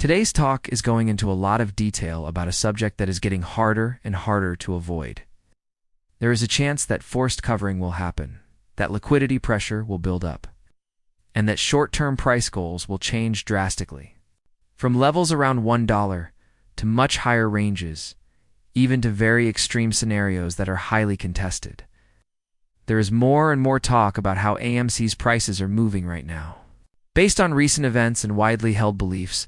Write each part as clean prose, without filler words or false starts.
Today's talk is going into a lot of detail about a subject that is getting harder and harder to avoid. There is a chance that forced covering will happen, that liquidity pressure will build up, and that short-term price goals will change drastically. From levels around $1 to much higher ranges, even to very extreme scenarios that are highly contested. There is more and more talk about how AMC's prices are moving right now. Based on recent events and widely held beliefs,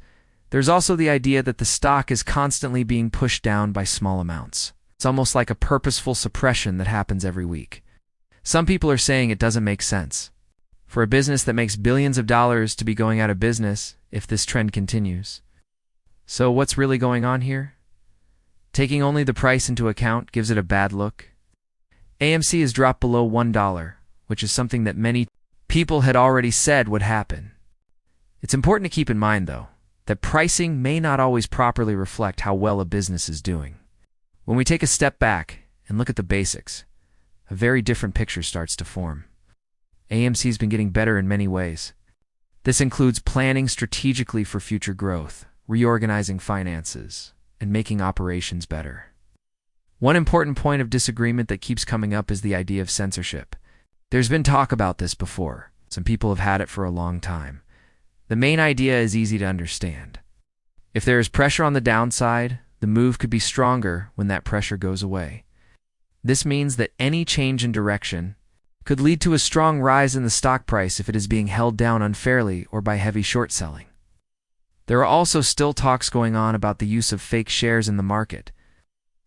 there's also the idea that the stock is constantly being pushed down by small amounts. It's almost like a purposeful suppression that happens every week. Some people are saying it doesn't make sense for a business that makes billions of dollars to be going out of business if this trend continues. So what's really going on here? Taking only the price into account gives it a bad look. AMC has dropped below $1, which is something that many people had already said would happen. It's important to keep in mind, though, that pricing may not always properly reflect how well a business is doing. When we take a step back and look at the basics, a very different picture starts to form. AMC's been getting better in many ways. This includes planning strategically for future growth, reorganizing finances, and making operations better. One important point of disagreement that keeps coming up is the idea of censorship. There's been talk about this before. Some people have had it for a long time. The main idea is easy to understand. If there is pressure on the downside, the move could be stronger when that pressure goes away. This means that any change in direction could lead to a strong rise in the stock price if it is being held down unfairly or by heavy short selling. There are also still talks going on about the use of fake shares in the market.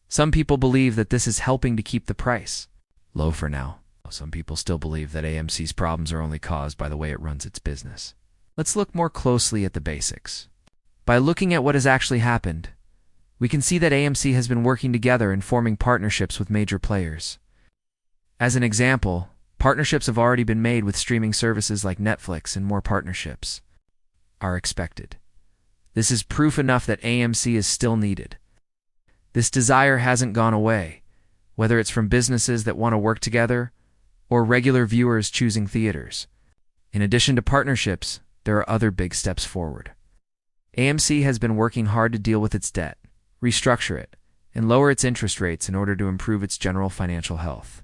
Some people believe that this is helping to keep the price low for now. Some people still believe that AMC's problems are only caused by the way it runs its business. Let's look more closely at the basics. By looking at what has actually happened, we can see that AMC has been working together and forming partnerships with major players. As an example, partnerships have already been made with streaming services like Netflix, and more partnerships are expected. This is proof enough that AMC is still needed. This desire hasn't gone away, whether it's from businesses that want to work together or regular viewers choosing theaters. In addition to partnerships, there are other big steps forward. AMC has been working hard to deal with its debt, restructure it, and lower its interest rates in order to improve its general financial health.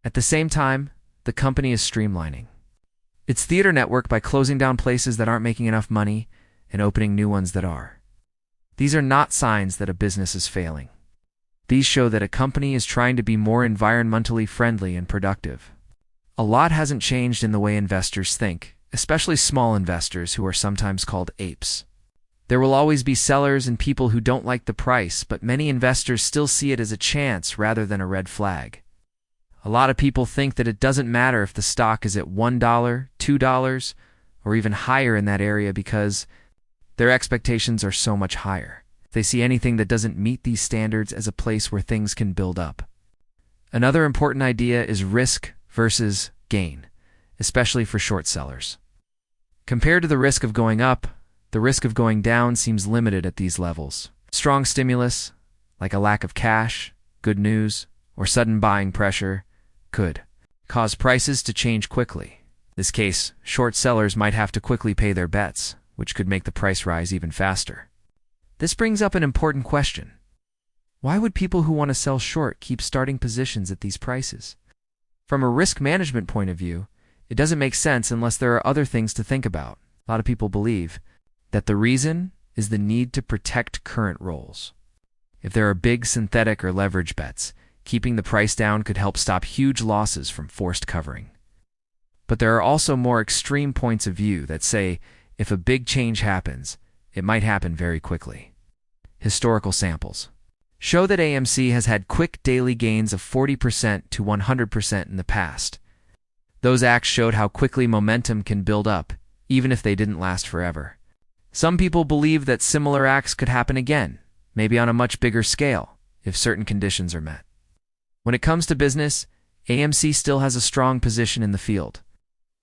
At the same time, the company is streamlining its theater network by closing down places that aren't making enough money and opening new ones that are. These are not signs that a business is failing. These show that a company is trying to be more environmentally friendly and productive. A lot hasn't changed in the way investors think, especially small investors who are sometimes called apes. There will always be sellers and people who don't like the price, but many investors still see it as a chance rather than a red flag. A lot of people think that it doesn't matter if the stock is at $1, $2, or even higher in that area because their expectations are so much higher. They see anything that doesn't meet these standards as a place where things can build up. Another important idea is risk versus gain, especially for short sellers. Compared to the risk of going up, the risk of going down seems limited at these levels. Strong stimulus, like a lack of cash, good news, or sudden buying pressure, could cause prices to change quickly. In this case, short sellers might have to quickly pay their bets, which could make the price rise even faster. This brings up an important question. Why would people who want to sell short keep starting positions at these prices? From a risk management point of view, it doesn't make sense unless there are other things to think about. A lot of people believe that the reason is the need to protect current roles. If there are big synthetic or leverage bets, keeping the price down could help stop huge losses from forced covering. But there are also more extreme points of view that say if a big change happens, it might happen very quickly. Historical samples show that AMC has had quick daily gains of 40% to 100% in the past. Those acts showed how quickly momentum can build up, even if they didn't last forever. Some people believe that similar acts could happen again, maybe on a much bigger scale, if certain conditions are met. When it comes to business, AMC still has a strong position in the field.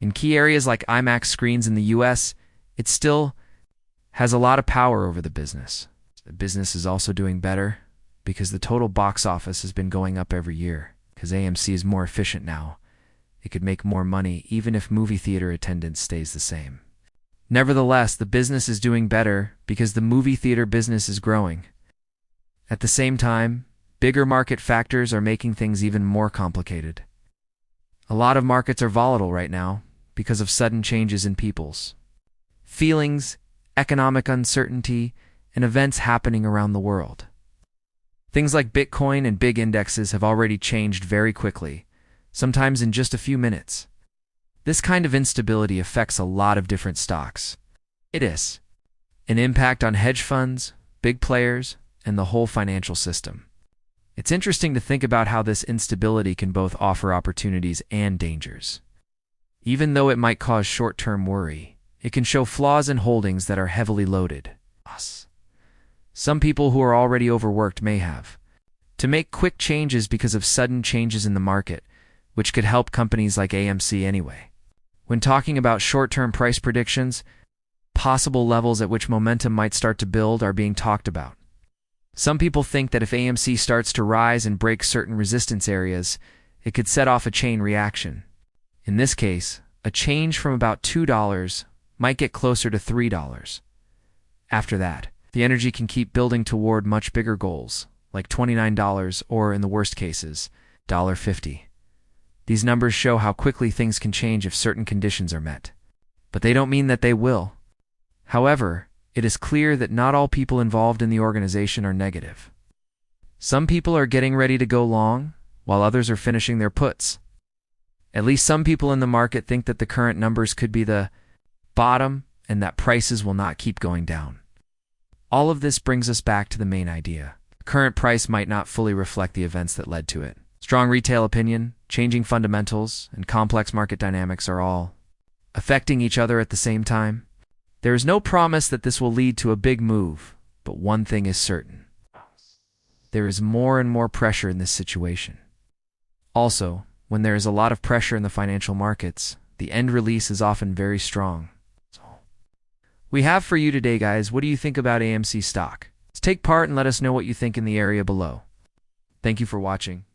In key areas like IMAX screens in the US, it still has a lot of power over the business. The business is also doing better because the total box office has been going up every year. Because AMC is more efficient now, it could make more money even if movie theater attendance stays the same. Nevertheless, the business is doing better because the movie theater business is growing. At the same time, bigger market factors are making things even more complicated. A lot of markets are volatile right now because of sudden changes in people's feelings, economic uncertainty, and events happening around the world. Things like Bitcoin and big indexes have already changed very quickly, sometimes in just a few minutes. This kind of instability affects a lot of different stocks. It is an impact on hedge funds, big players, and the whole financial system. It's interesting to think about how this instability can both offer opportunities and dangers. Even though it might cause short-term worry, it can show flaws in holdings that are heavily loaded. Some people who are already overworked may have to make quick changes because of sudden changes in the market, which could help companies like AMC anyway. When talking about short-term price predictions, possible levels at which momentum might start to build are being talked about. Some people think that if AMC starts to rise and break certain resistance areas, it could set off a chain reaction. In this case, a change from about $2 might get closer to $3. After that, the energy can keep building toward much bigger goals, like $29 or, in the worst cases, $50. These numbers show how quickly things can change if certain conditions are met. But they don't mean that they will. However, it is clear that not all people involved in the organization are negative. Some people are getting ready to go long, while others are finishing their puts. At least some people in the market think that the current numbers could be the bottom and that prices will not keep going down. All of this brings us back to the main idea. The current price might not fully reflect the events that led to it. Strong retail opinion, changing fundamentals, and complex market dynamics are all affecting each other at the same time. There is no promise that this will lead to a big move, but one thing is certain. There is more and more pressure in this situation. Also, when there is a lot of pressure in the financial markets, the end release is often very strong. We have for you today, guys. What do you think about AMC stock? Let's take part and let us know what you think in the area below. Thank you for watching.